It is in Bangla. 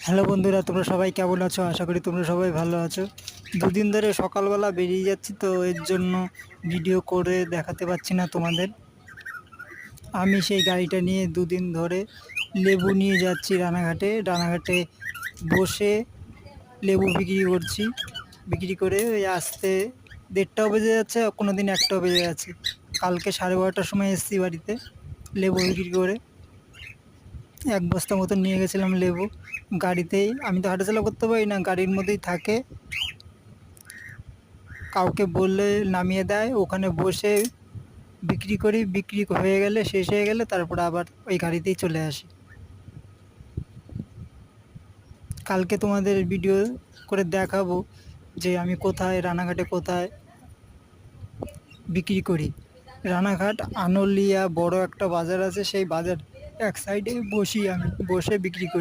হ্যালো বন্ধুরা, তোমরা সবাই কেমন আছো? আশা করি তোমরা সবাই ভালো আছো। দুদিন ধরে সকালবেলা বেরিয়ে যাচ্ছি, তো এর জন্য ভিডিও করে দেখাতে পারছি না তোমাদের। আমি সেই গাড়িটা নিয়ে দুদিন ধরে লেবু নিয়ে যাচ্ছি রানাঘাটে। রানাঘাটে বসে লেবু বিক্রি করছি। বিক্রি করে ওই আসতে 1:30টাও বেজে যাচ্ছে, কোনো দিন 1টাও বেজে যাচ্ছে। কালকে 12:30টার সময় এসেছি বাড়িতে লেবু বিক্রি করে। 1 বস্তা মতন নিয়ে গেছিলাম লেবু গাড়িতেই। আমি তো হাঁটাচলা করতে পারি না, গাড়ির মধ্যেই থাকে। কাউকে বললে নামিয়ে দেয়, ওখানে বসে বিক্রি করি। বিক্রি হয়ে গেলে, শেষ হয়ে গেলে তারপর আবার ওই গাড়িতেই চলে আসি। কালকে তোমাদের ভিডিও করে দেখাবো যে আমি কোথায়, রানাঘাটে কোথায় বিক্রি করি। রানাঘাট আনলিয়া বড় একটা বাজার আছে, সেই বাজার এক সাইডে বসি, আমি বসে বিক্রি করি।